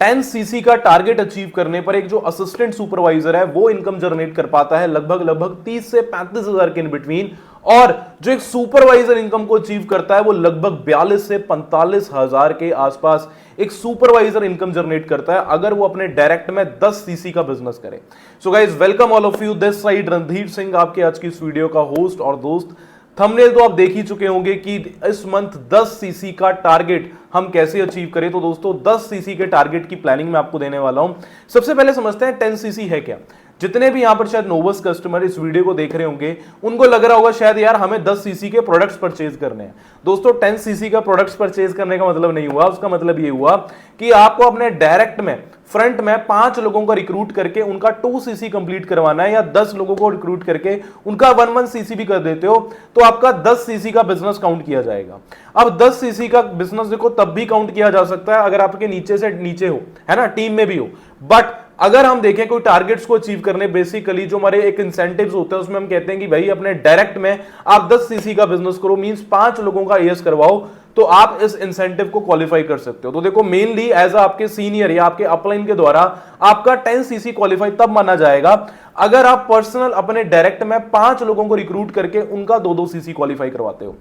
10 CC का target achieve करने पर एक जो असिस्टेंट सुपरवाइजर है वो इनकम जनरेट कर पाता है लगभग 30 से 35 हजार के इन बिटवीन, और जो एक सुपरवाइजर इनकम को अचीव करता है वो लगभग 42 से 45 हजार के आसपास एक सुपरवाइजर इनकम जनरेट करता है अगर वो अपने डायरेक्ट में 10 सीसी का बिजनेस करे। So guys, welcome all of you, this side Randhir Singh, आपके आज की इस वीडियो का होस्ट और दोस्त। थंबनेल तो आप देख ही चुके होंगे कि इस मंथ 10 सीसी का टारगेट हम कैसे अचीव करें। तो दोस्तों 10 सीसी के टारगेट की प्लानिंग मैं आपको देने वाला हूं। सबसे पहले समझते हैं 10 सीसी है क्या। जितने भी यहां पर शायद नोवस कस्टमर इस वीडियो को देख रहे होंगे उनको लग रहा होगा शायद यार हमें 10 सीसी के प्रोडक्ट्स परचेज करने हैं। दोस्तों 10 सीसी का प्रोडक्ट्स परचेज करने का मतलब नहीं हुआ, उसका मतलब ये हुआ कि आपको अपने डायरेक्ट में फ्रंट में 5 लोगों को रिक्रूट करके उनका 2 सीसी कंप्लीट करवाना है, या 10 लोगों को रिक्रूट करके उनका 1 सीसी भी कर देते हो तो आपका 10 सीसी का बिजनेस काउंट किया जाएगा। अब 10 सीसी का बिजनेस देखो तब भी काउंट किया जा सकता है अगर आपके नीचे से नीचे हो, है ना, टीम में भी हो। बट अगर हम देखें कोई टारगेट्स को अचीव करने, बेसिकली जो हमारे एक इंसेंटिव्स होते हैं उसमें हम कहते हैं कि भाई अपने डायरेक्ट में आप 10 सीसी का बिजनेस करो, मींस 5 लोगों का एएस करवाओ, तो आप इस इंसेंटिव को क्वालिफाई कर सकते हो। तो देखो मेनली एज आपके सीनियर या आपके अपलाइन के द्वारा आपका 10 सीसी क्वालिफाई तब माना जाएगा अगर आप पर्सनल अपने डायरेक्ट में 5 लोगों को रिक्रूट करके उनका 2-2 सीसी क्वालिफाई करवाते हो।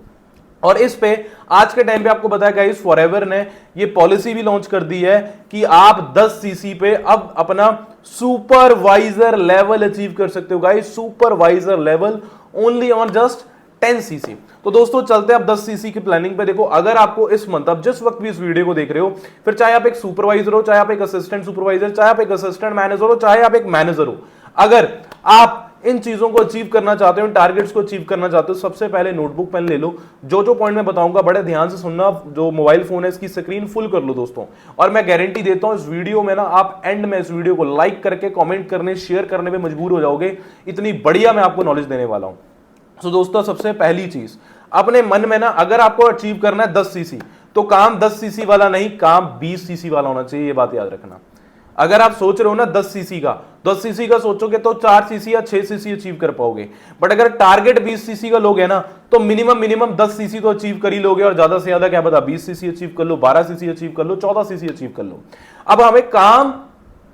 और इस पे आज के टाइम पे आपको बताया गाइस, फॉरएवर ने ये पॉलिसी भी लॉन्च कर दी है कि आप 10 सीसी पे अब अपना सुपरवाइजर लेवल अचीव कर सकते हो guys, supervisor level only on just 10 CC. तो दोस्तों चलते हैं अब 10 सीसी की प्लानिंग पे। देखो अगर आपको इस मंथ, अब जिस वक्त भी इस वीडियो को देख रहे हो, फिर चाहे आप एक सुपरवाइजर हो, चाहे आप एक असिस्टेंट सुपरवाइजर, चाहे आप एक असिस्टेंट मैनेजर हो, चाहे आप एक मैनेजर हो, अगर आप इन चीजों को अचीव करना चाहते हो, इन टारगेट्स को अचीव करना चाहते हो, सबसे पहले नोटबुक पेन ले लो। जो पॉइंट मैं बताऊंगा बड़े ध्यान से सुनना, जो मोबाइल फोन है इसकी स्क्रीन फुल कर लो दोस्तों, और मैं गारंटी देता हूं इस वीडियो में ना आप एंड में इस वीडियो को लाइक करके कमेंट करने, शेयर करने में मजबूर हो जाओगे, इतनी बढ़िया मैं आपको नॉलेज देने वाला हूं। तो दोस्तों सबसे पहली चीज अपने मन में ना, अगर आपको अचीव करना है 10 सीसी, तो काम 10 सीसी वाला नहीं, काम 20 सीसी वाला होना चाहिए, ये बात याद रखना। अगर आप सोच रहे हो ना 10 सीसी का, 10 सीसी का सोचोगे तो 4 सीसी या 6 सीसी अचीव कर पाओगे। बट अगर टारगेट 20 सीसी का लोगे ना तो मिनिमम 10 सीसी तो अचीव कर ही लोगे, और ज्यादा से ज्यादा क्या पता 20 सीसी अचीव कर लो, 12 सीसी अचीव कर लो, 14 सीसी अचीव कर लो। अब हमें काम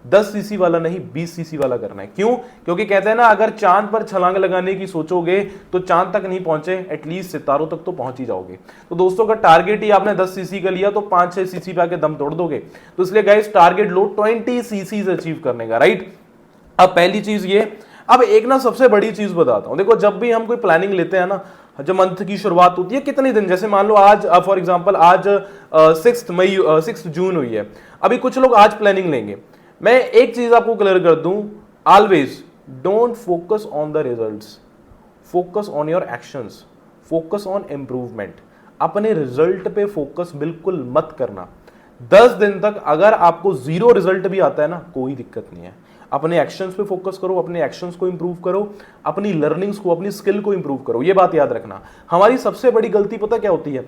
10 सीसी वाला नहीं 20 सीसी वाला करना है। क्यों? क्योंकि कहते हैं ना अगर चांद पर छलांग लगाने की सोचोगे तो चांद तक नहीं पहुंचे, एटलीस्ट सितारों तक तो पहुंच ही जाओगे। तो दोस्तों अगर टारगेट ही आपने 10 सीसी का लिया तो 5-6 सीसी पे आके दम तोड़ दोगे। तो इसलिए गाइस टारगेट लो 20 सीसी अचीव करने का, राइट। अब पहली चीज ये। अब एक ना सबसे बड़ी चीज बताता हूं, देखो जब भी हम कोई प्लानिंग लेते हैं ना, जब मंथ की शुरुआत होती है, कितने दिन, जैसे मान लो आज फॉर एग्जांपल आज 6 जून हुई है, अभी कुछ लोग आज प्लानिंग लेंगे। मैं एक चीज आपको क्लियर कर दूं, always don't focus on the results, focus on your actions, focus on improvement. अपने रिजल्ट पे फोकस बिल्कुल मत करना। 10 दिन तक अगर आपको 0 रिजल्ट भी आता है ना, कोई दिक्कत नहीं है, अपने एक्शंस पे फोकस करो, अपने एक्शंस को इंप्रूव करो, अपनी लर्निंग्स को, अपनी स्किल को इंप्रूव करो। ये बात याद रखना। हमारी सबसे बड़ी गलती पता क्या होती है,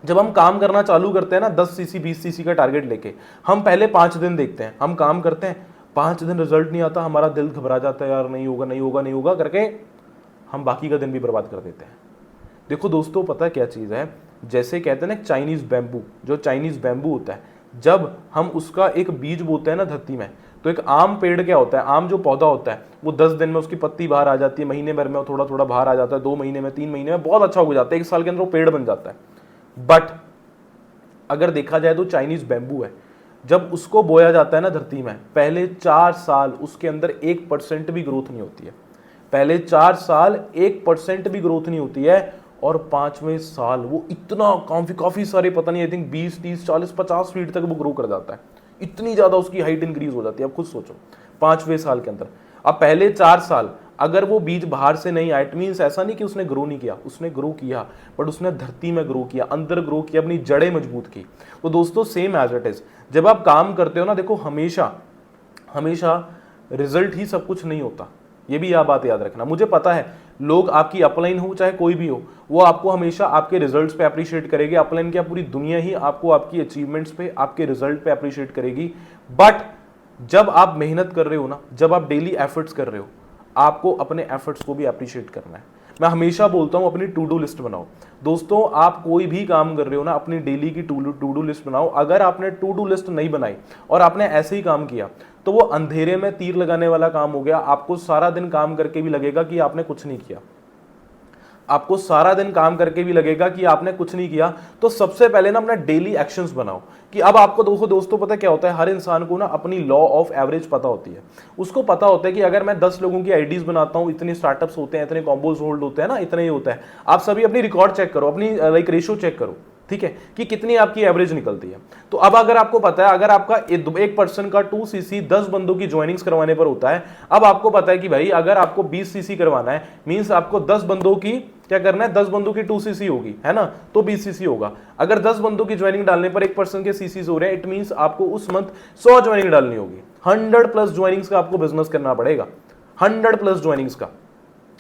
जब हम काम करना चालू करते हैं ना 10 सीसी 20 सीसी का टारगेट लेके, हम पहले 5 दिन देखते हैं, हम काम करते हैं, 5 दिन रिजल्ट नहीं आता, हमारा दिल घबरा जाता है, यार नहीं होगा नहीं होगा नहीं होगा करके हम बाकी का दिन भी बर्बाद कर देते हैं। देखो दोस्तों पता क्या चीज़ है, जैसे कहते हैं ना चाइनीज बैम्बू, जो चाइनीज बैम्बू होता है, जब हम उसका एक बीज बोते हैं ना धरती में, तो एक आम पेड़ क्या होता है, आम जो पौधा होता है वो 10 दिन में उसकी पत्ती बाहर आ जाती है, महीने भर में वो थोड़ा थोड़ा बाहर आ जाता है, 2 महीने में, 3 महीने में बहुत अच्छा हो जाता है, 1 साल के अंदर वो पेड़ बन जाता है। बट अगर देखा जाए तो चाइनीज बैम्बू है, जब उसको बोया जाता है ना धरती में, पहले 4 साल उसके अंदर 1% भी ग्रोथ नहीं होती है, पहले 4 साल 1% भी ग्रोथ नहीं होती है, और 5वें साल वो इतना काफी सारे, पता नहीं, आई थिंक 20, 30, 40, 50 फीट तक वो ग्रो कर जाता है, इतनी ज्यादा उसकी हाइट इंक्रीज हो जाती है। अब खुद सोचो 5वें साल के अंदर। अब पहले 4 साल अगर वो बीज बाहर से नहीं आया, इट मीन्स ऐसा नहीं कि उसने ग्रो नहीं किया, उसने ग्रो किया, बट उसने धरती में ग्रो किया, अंदर ग्रो किया, अपनी जड़ें मजबूत की। तो दोस्तों सेम एज इट इज, जब आप काम करते हो ना, देखो हमेशा रिजल्ट ही सब कुछ नहीं होता, ये भी यह बात याद रखना। मुझे पता है लोग, आपकी अपलाइन हो चाहे कोई भी हो, वो आपको हमेशा आपके रिजल्ट्स पे अप्रिशिएट करेगी। अपलाइन क्या पूरी दुनिया ही आपको आपकी अचीवमेंट्स पे, आपके रिजल्ट पे अप्रिशिएट करेगी। बट जब आप मेहनत कर रहे हो ना, जब आप डेली एफर्ट्स कर रहे हो, आपको अपने एफर्ट्स को भी अप्रिशिएट करना है। मैं हमेशा बोलता हूं अपनी टू डू लिस्ट बनाओ। दोस्तों आप कोई भी काम कर रहे हो ना, अपनी डेली की टू डू लिस्ट बनाओ। अगर आपने टू डू लिस्ट नहीं बनाई और आपने ऐसे ही काम किया तो वो अंधेरे में तीर लगाने वाला काम हो गया। आपको सारा दिन काम करके भी लगेगा कि आपने कुछ नहीं किया, आपको सारा दिन काम करके भी लगेगा कि आपने कुछ नहीं किया। तो सबसे पहले ना अपना डेली एक्शंस बनाओ कि अब आपको दोस्तों पता क्या होता है, हर इंसान को ना अपनी लॉ ऑफ एवरेज पता होती है। उसको पता होता है कि अगर मैं 10 लोगों की आईडीज बनाता हूं, इतने स्टार्टअप्स होते हैं, इतने कॉम्बोज होल्ड होते हैं ना, इतना ही होता है। आप सभी अपनी रिकॉर्ड चेक करो, अपनी लाइक रेशियो चेक करो, ठीक है, कि कितनी आपकी एवरेज निकलती है। तो अब अगर आपको पता है, अगर आपका एक पर्सन का 2 सीसी 10 बंदों की ज्वाइनिंग्स करवाने पर होता है, अब आपको पता है कि भाई अगर आपको 20 सीसी करवाना है, मींस आपको 10 बंदों की क्या करना है, 10 बंदों की 2 सीसी होगी, है ना, तो 20 सीसी होगा। अगर 10 बंदों की ज्वाइनिंग डालने पर एक पर्सन के सीसीज हो रहे हैं, इट मींस आपको उस मंथ 100 ज्वाइनिंग डालनी होगी। 100+ ज्वाइनिंग्स का आपको बिजनेस करना पड़ेगा, 100+ ज्वाइनिंग्स का।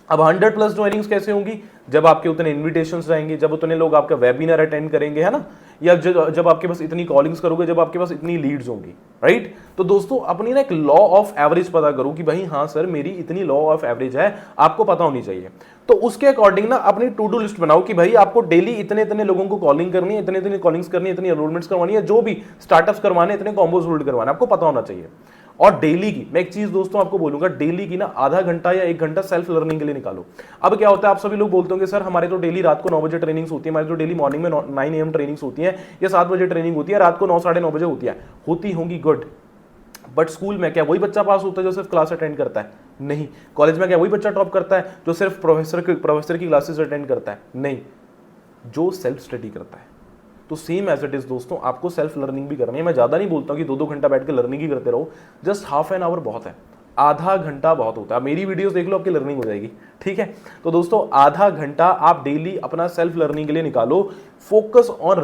अब 100+ ज्वाइनिंग्स कैसे होंगी, जब आपके उतने इन्विटेशंस रहेंगे, जब उतने लोग आपका वेबिनार अटेंड करेंगे, है ना, या जब आपके पास इतनी कॉलिंग्स करोगे, जब आपके पास इतनी लीड्स होंगी, राइट। तो दोस्तों अपनी ना एक लॉ ऑफ एवरेज पता करो कि भाई हाँ सर मेरी इतनी लॉ ऑफ एवरेज है, आपको पता होनी चाहिए। तो उसके अकॉर्डिंग ना अपनी टू डू लिस्ट बनाओ कि भाई आपको डेली इतने इतने लोगों को कॉलिंग करनी है, इतने इतने कॉलिंग्स करनी है, इतनी एनरोलमेंट्स करवानी है, जो भी स्टार्टअप्स करवाने, इतने कॉम्बोज होल्ड करवाने, आपको पता होना चाहिए। और डेली की मैं एक चीज दोस्तों आपको बोलूंगा, डेली की ना आधा घंटा या 1 घंटा सेल्फ लर्निंग के लिए निकालो। अब क्या होता है, आप सभी लोग बोलते होंगे सर हमारे तो डेली रात को 9 बजे ट्रेनिंग्स होती है, हमारी तो डेली मॉर्निंग में 9 AM ट्रेनिंग्स होती है, या 7 बजे ट्रेनिंग होती है, रात को 9 साढ़े 9 बजे होती है, होती होंगी, गुड। बट स्कूल में क्या वही बच्चा पास होता है जो सिर्फ क्लास अटेंड करता है? नहीं। कॉलेज में क्या वही बच्चा टॉप करता है जो सिर्फ प्रोफेसर की क्लासेस अटेंड करता है? नहीं, जो सेल्फ स्टडी करता है। तो सेम एज इट इज दोस्तों, आपको सेल्फ लर्निंग भी करनी है। मैं ज्यादा नहीं बोलता हूं कि 2-2 घंटा बैठ के लर्निंग ही करते रहो, जस्ट हाफ एन आवर बहुत है, आधा घंटा बहुत होता है। मेरी वीडियोस देख लो, आपकी लर्निंग हो जाएगी, ठीक है। तो दोस्तों आधा घंटा आप डेली अपना सेल्फ लर्निंग के लिए निकालो। Focus on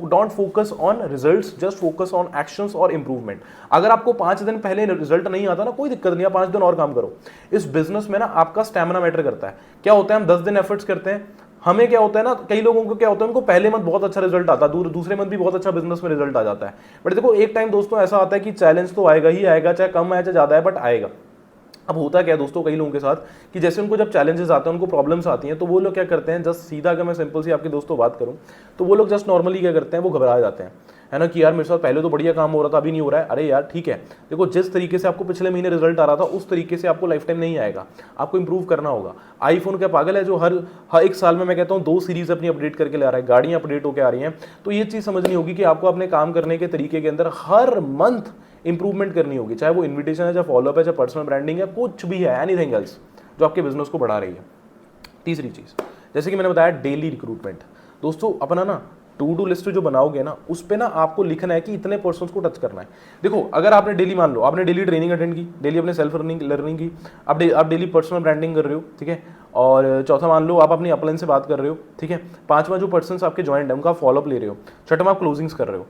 don't focus on results, just focus on actions और इंप्रूवमेंट। अगर आपको 5 दिन पहले रिजल्ट नहीं आता ना, कोई दिक्कत नहीं है, 5 दिन और काम करो। इस बिजनेस में ना आपका स्टैमिना मैटर करता है। क्या होता है, हम 10 दिन एफर्ट्स करते हैं, हमें क्या होता है ना, कई लोगों को क्या होता है, उनको पहले मंथ बहुत अच्छा रिजल्ट आता है, दूसरे मंथ भी बहुत अच्छा बिजनेस में रिजल्ट आ जाता है। बट देखो एक टाइम दोस्तों ऐसा आता है कि चैलेंज तो आएगा ही आएगा, चाहे कम आए चाहे ज्यादा है, बट आएगा। अब होता क्या है दोस्तों कई लोगों के साथ कि जैसे उनको जब चैलेंजेस आते हैं, उनको प्रॉब्लम्स आती हैं, तो वो लोग क्या करते हैं, जस्ट सीधा अगर मैं सिंपल सी आपके दोस्तों बात करूं, तो वो लोग जस्ट नॉर्मली क्या करते हैं, वो घबरा जाते हैं, है ना, कि यार मेरे साथ पहले तो बढ़िया काम हो रहा था, अभी नहीं हो रहा है। अरे यार ठीक है, देखो जिस तरीके से आपको पिछले महीने रिजल्ट आ रहा था, उस तरीके से आपको लाइफ टाइम नहीं आएगा, आपको इंप्रूव करना होगा। आईफोन क्या पागल है जो हर 1 साल में मैं कहता हूँ 2 सीरीज अपनी अपडेट करके ले आ रहा है, गाड़ियां अपडेट होकर आ रही हैं। तो ये चीज़ समझनी होगी कि आपको अपने काम करने के तरीके के अंदर हर मंथ इंप्रूवमेंट करनी होगी, चाहे वो इन्विटेशन है, चाहे फॉलोअप है, चाहे पर्सनल ब्रांडिंग है, कुछ भी है, एनीथिंग एल्स जो आपके बिजनेस को बढ़ा रही है। तीसरी चीज़, जैसे कि मैंने बताया, डेली रिक्रूटमेंट। दोस्तों अपना ना टू डू लिस्ट जो बनाओगे ना, उस पे ना आपको लिखना है कि इतने पर्सन्स को टच करना है। देखो अगर आपने डेली, मान लो आपने डेली ट्रेनिंग अटेंड की, डेली अपने सेल्फ लर्निंग की, आप डेली पर्सनल ब्रांडिंग कर रहे हो, ठीक है, और चौथा मान लो आप अपनी अपलाइन से बात कर रहे हो, ठीक है, पांचवा जो पर्सन्स आपके ज्वाइंट है उनका फॉलोअप ले रहे हो, छठवां आप क्लोजिंग्स कर रहे हो,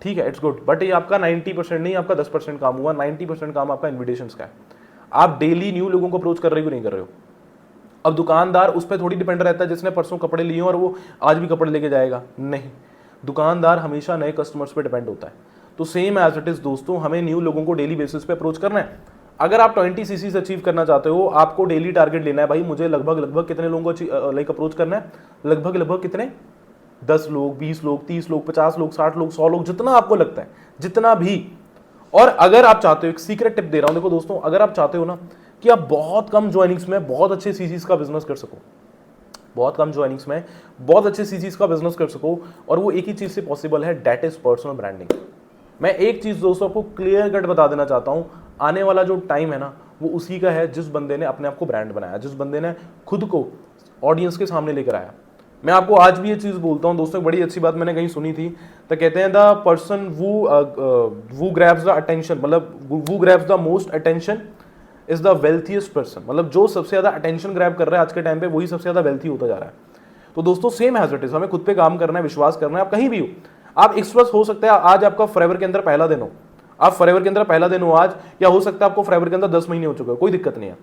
ठीक है, इट्स गुड। बट ये आपका 90% नहीं, आपका 10% काम हुआ, 90% काम आपका इन्विटेशंस का है। आप डेली न्यू लोगों को अप्रोच कर रहे हो नहीं कर रहे हो। अब दुकानदार उस पर थोड़ी डिपेंड रहता है जिसने परसों कपड़े लिए और वो आज भी कपड़े लेके जाएगा, नहीं, दुकानदार हमेशा नए कस्टमर्स पे डिपेंड होता है। तो सेम एज इट इज दोस्तों, हमें न्यू लोगों को डेली बेसिस पे अप्रोच करना है। अगर आप 20 सीसीज अचीव करना चाहते हो, आपको डेली टारगेट लेना है, भाई मुझे लगभग कितने लोगों को लाइक अप्रोच करना है, लगभग कितने, 10 लोग, 20 लोग, 30 लोग, 50 लोग, 60 लोग, 100 लोग, जितना आपको लगता है, जितना भी। और अगर आप चाहते हो, एक सीक्रेट टिप दे रहा हूं, देखो दोस्तों, अगर आप चाहते हो ना कि आप बहुत कम ज्वाइनिंग्स में बहुत अच्छे सीसीज का बिजनेस कर सको, बहुत कम ज्वाइनिंग्स में बहुत अच्छे सीसीज का बिजनेस कर सको, और वो एक ही चीज से पॉसिबल है, दैट इज पर्सनल ब्रांडिंग। मैं एक चीज दोस्तों आपको क्लियर कट बता देना चाहता हूं, आने वाला जो टाइम है ना, वो उसी का है जिस बंदे ने अपने आप को ब्रांड बनाया, जिस बंदे ने खुद को ऑडियंस के सामने लेकर आया। मैं आपको आज भी ये चीज बोलता हूं दोस्तों, बड़ी अच्छी बात मैंने कहीं सुनी थी, तो कहते हैं द पर्सन वो ग्रैब्स द अटेंशन, मतलब वो grabs the most attention is the wealthiest person. मतलब जो सबसे ज्यादा अटेंशन ग्रैब कर रहा है आज के टाइम पे, वही सबसे ज्यादा वेल्थी होता जा रहा है। तो दोस्तों सेम एज इट इज, हमें खुद पे काम करना है, विश्वास करना है। आप कहीं भी हो, आप एक्सप्रेस हो सकता है आज आपका फॉरएवर के अंदर पहला दिन हो, आप फॉरएवर के अंदर पहला दिन हो आज, या हो सकता है आपको फॉरएवर के अंदर 10 महीने हो चुके हो, कोई दिक्कत नहीं है।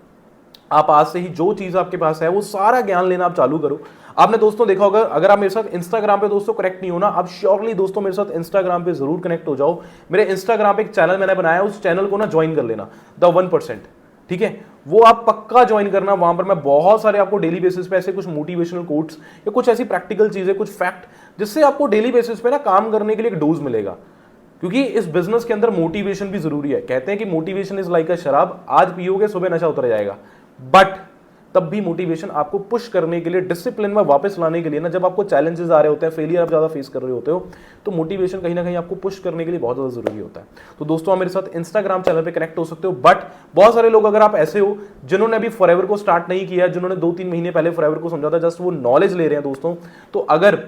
आप आज से ही जो चीज आपके पास है वो सारा ज्ञान लेना आप चालू करो। आपने दोस्तों देखा होगा, अगर आप मेरे साथ इंस्टाग्राम पे दोस्तों कनेक्ट नहीं हो ना, आप श्योरली दोस्तों मेरे साथ इंस्टाग्राम पे जरूर कनेक्ट हो जाओ। मेरे इंस्टाग्राम पे एक चैनल मैंने बनाया है, उस चैनल को ना ज्वाइन कर लेना, द 1%। ठीक है, वो आप पक्का ज्वाइन करना। वहां पर मैं बहुत सारे आपको डेली बेसिस पे ऐसे कुछ मोटिवेशनल कोट्स या कुछ ऐसी प्रैक्टिकल चीजें, कुछ फैक्ट, जिससे आपको डेली बेसिस पे ना काम करने के लिए एक डोज मिलेगा। क्योंकि इस बिजनेस के अंदर मोटिवेशन भी जरूरी है। कहते हैं कि मोटिवेशन इज लाइक अ शराब, आज पियोगे सुबह नशा उतर जाएगा, बट तब भी मोटिवेशन आपको पुश करने के लिए, डिसिप्लिन में वापस लाने के लिए ना, जब आपको चैलेंजेस आ रहे होते हैं, फेलियर आप ज्यादा फेस कर रहे होते हो, तो मोटिवेशन कहीं ना कहीं आपको पुश करने के लिए बहुत ज्यादा जरूरी होता है। तो दोस्तों आप मेरे साथ इंस्टाग्राम चैनल पे कनेक्ट हो सकते हो। बट बहुत सारे लोग, अगर आप ऐसे हो जिन्होंने अभी फॉरएवर को स्टार्ट नहीं किया, जिन्होंने 2-3 महीने पहले फॉरएवर को समझा था, जस्ट वो नॉलेज ले रहे हैं दोस्तों, तो अगर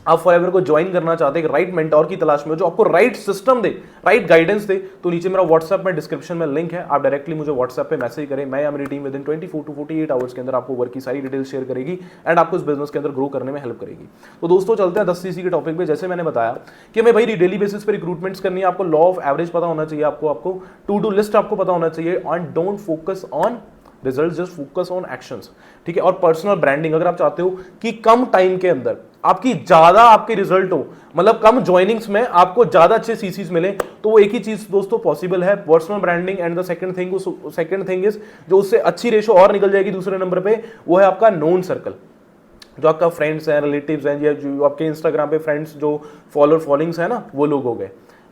आप फॉरएवर को ज्वाइन करना चाहते हैं, राइट मेंटोर की तलाश में जो आपको राइट सिस्टम दे, राइट गाइडेंस दे, तो नीचे मेरा व्हाट्सएप में डिस्क्रिप्शन में लिंक है, आप डायरेक्टली मुझे व्हाट्सएप पे मैसेज करें। मैं या मेरी team with in 24 to 48 hours के अंदर आपको वर्क की सारी डिटेल्स शेयर करेगी एंड आपको इस बिजनेस के अंदर ग्रो करने में हेल्प करेगी। तो दोस्तों चलते हैं 10 सीसी के टॉपिक पे। जैसे मैंने बताया कि हमें भाई डेली बेसिस पे रिक्रूटमेंट्स करनी है, आपको लॉ ऑफ एवरेज पता होना चाहिए, आपको टू डू लिस्ट आपको पता होना चाहिए, and don't focus on result, just focus on actions. ठीक है, और पर्सनल ब्रांडिंग, अगर आप चाहते हो कि कम टाइम के अंदर आपकी ज्यादा आपके रिजल्ट हो, मतलब कम ज्वाइनिंग्स में आपको ज्यादा अच्छे सीसीज मिले, तो वो एक ही चीज दोस्तों पॉसिबल है, personal branding. And the second thing is जो उससे अच्छी रेशो और निकल जाएगी दूसरे नंबर पे, वो है आपका नोन सर्कल, जो आपका फ्रेंड्स हैं, रिलेटिव्स हैं, या जो आपके इंस्टाग्राम पे फ्रेंड्स जो फॉलोइंग्स है ना, वो लोग हो गए।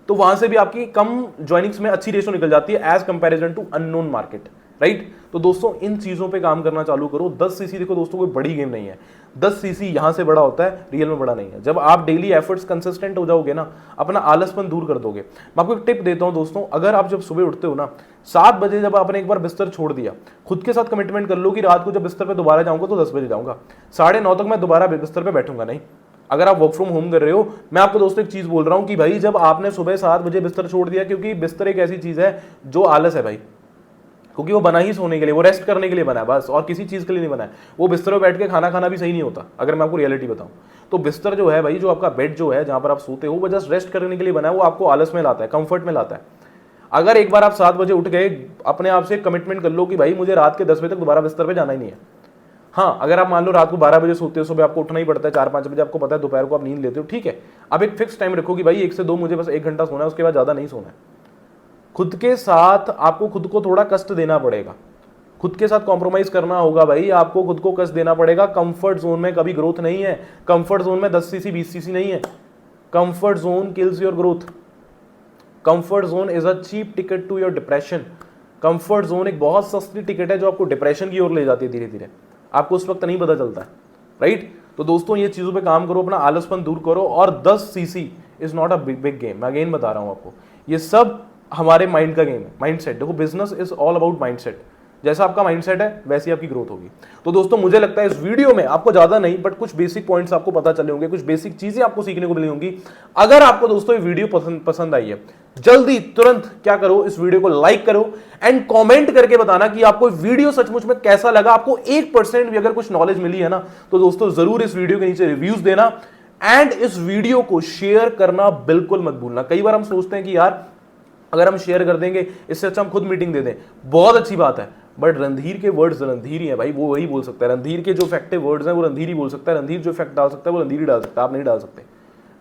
तो वहां से भी आपकी कम ज्वाइनिंग्स में अच्छी रेशो निकल जाती है as comparison to unknown market, right. तो दोस्तों इन चीजों पे काम करना चालू करो। 10 सीसी देखो दोस्तों कोई बड़ी गेम नहीं है, 10 सीसी यहां से बड़ा होता है, रियल में बड़ा नहीं है। जब आप डेली एफर्ट्स कंसिस्टेंट हो जाओगे ना, अपना आलसपन दूर कर दोगे। मैं आपको एक टिप देता हूं दोस्तों, अगर आप जब सुबह उठते हो ना 7 बजे, जब आपने एक बार बिस्तर छोड़ दिया, खुद के साथ कमिटमेंट कर लो कि रात को जब बिस्तर पे दोबारा जाऊंगा तो 10 बजे जाऊंगा, 9:30 तक मैं दोबारा बिस्तर पे बैठूंगा नहीं। अगर आप वर्क फ्रॉम होम कर रहे हो, मैं आपको दोस्तों एक चीज बोल रहा हूं कि भाई जब आपने सुबह 7 बजे बिस्तर छोड़ दिया, क्योंकि बिस्तर एक ऐसी चीज है जो आलस है भाई, क्योंकि वो बना ही सोने के लिए, वो रेस्ट करने के लिए बना है बस, और किसी चीज के लिए नहीं बना है। वो बिस्तर पे बैठ के खाना खाना भी सही नहीं होता, अगर मैं आपको रियलिटी बताऊं तो। बिस्तर जो है भाई, जो आपका बेड जो है जहां पर आप सोते हो, वो जस्ट रेस्ट करने के लिए बना है, वो आपको आलस में लाता है, कंफर्ट में लाता है। अगर एक बार आप 7 बजे उठ गए, अपने आप से कमिटमेंट कर लो कि भाई मुझे रात के 10 बजे तक दोबारा बिस्तर पे जाना ही नहीं है। हाँ, अगर आप मान लो रात को 12 बजे सोते हो, सुबह आपको उठना ही पड़ता है 4-5 बजे, आपको पता है दोपहर को आप नींद लेते हो, ठीक है, अब एक फिक्स टाइम रखो कि भाई 1 से 2 मुझे बस 1 घंटा सोना है, उसके बाद ज्यादा नहीं सोना है। खुद के साथ आपको खुद को थोड़ा कष्ट देना पड़ेगा, खुद के साथ कॉम्प्रोमाइज करना होगा भाई, आपको खुद को कष्ट देना पड़ेगा। कंफर्ट जोन में कभी ग्रोथ नहीं है, कंफर्ट जोन में 10 सीसी 20 सीसी नहीं है। Comfort zone kills your growth, comfort zone is a cheap ticket to your depression. Comfort zone एक बहुत सस्ती टिकट है जो आपको डिप्रेशन की ओर ले जाती है धीरे धीरे, आपको उस वक्त नहीं पता चलता है, राइट। तो दोस्तों ये चीजों पे काम करो, अपना आलसपन दूर करो, और 10 CC is not a big game. मैं अगेन बता रहा हूं आपको, ये सब हमारे माइंड का गेम है, माइंडसेट। देखो business is all about mindset, जैसा आपका माइंडसेट है वैसी आपकी ग्रोथ होगी। तो दोस्तों मुझे लगता है इस वीडियो में आपको ज्यादा नहीं बट कुछ बेसिक पॉइंट्स आपको पता चले होंगे, कुछ बेसिक चीजें आपको सीखने को मिली होंगी। अगर आपको दोस्तों ये वीडियो पसंद आई है, जल्दी तुरंत क्या करो, इस वीडियो को लाइक करो एंड कमेंट करके बताना कि आपको वीडियो सचमुच में कैसा लगा। आपको 1% भी अगर कुछ नॉलेज मिली है ना, तो दोस्तों जरूर इस वीडियो के नीचे रिव्यूज देना एंड इस वीडियो को शेयर करना बिल्कुल मत भूलना। कई बार हम सोचते हैं कि यार अगर हम शेयर कर देंगे, इससे अच्छा हम खुद मीटिंग दे दें, बहुत अच्छी बात है, बट रणधीर के वर्ड्स रणधीर ही है भाई, वो वही बोल सकता है। रणधीर के जो इफेक्टिव वर्ड्स हैं वो रणधीर ही बोल सकता है, रणधीर जो इफेक्ट डाल सकता है वो रणधीर ही डाल सकता है, आप नहीं डाल सकते,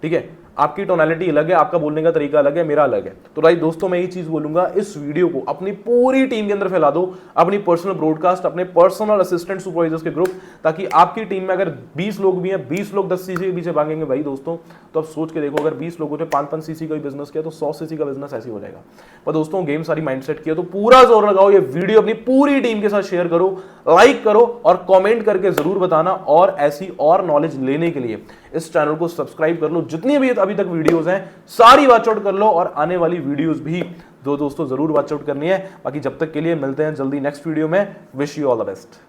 ठीक है। आपकी टोनालिटी अलग है, आपका बोलने का तरीका अलग है, मेरा अलग है। तो भाई दोस्तों मैं ये चीज बोलूंगा, इस वीडियो को अपनी पूरी टीम के अंदर फैला दो, अपनी पर्सनल ब्रॉडकास्ट, अपने पर्सनल असिस्टेंट सुपरवाइजर्स के ग्रुप, ताकि आपकी टीम में अगर 20 लोग भी हैं, 20 लोग 10 सीसी के पीछे भागेंगे भाई दोस्तों, तो अब सोच के देखो, अगर 20 लोगों ने 5-5 सीसी का बिजनेस किया तो 100 सीसी का बिजनेस ऐसे हो जाएगा। पर दोस्तों गेम सारी माइंडसेट की है, तो पूरा जोर लगाओ, ये वीडियो अपनी पूरी टीम के साथ शेयर करो, लाइक करो और कमेंट करके जरूर बताना। और ऐसी और नॉलेज लेने के लिए इस चैनल को सब्सक्राइब कर लो, जितनी भी अभी तक वीडियोस हैं सारी वॉच आउट कर लो, और आने वाली वीडियोस भी दोस्तों जरूर वॉच आउट करनी है। बाकी जब तक के लिए मिलते हैं जल्दी नेक्स्ट वीडियो में। Wish you all the best.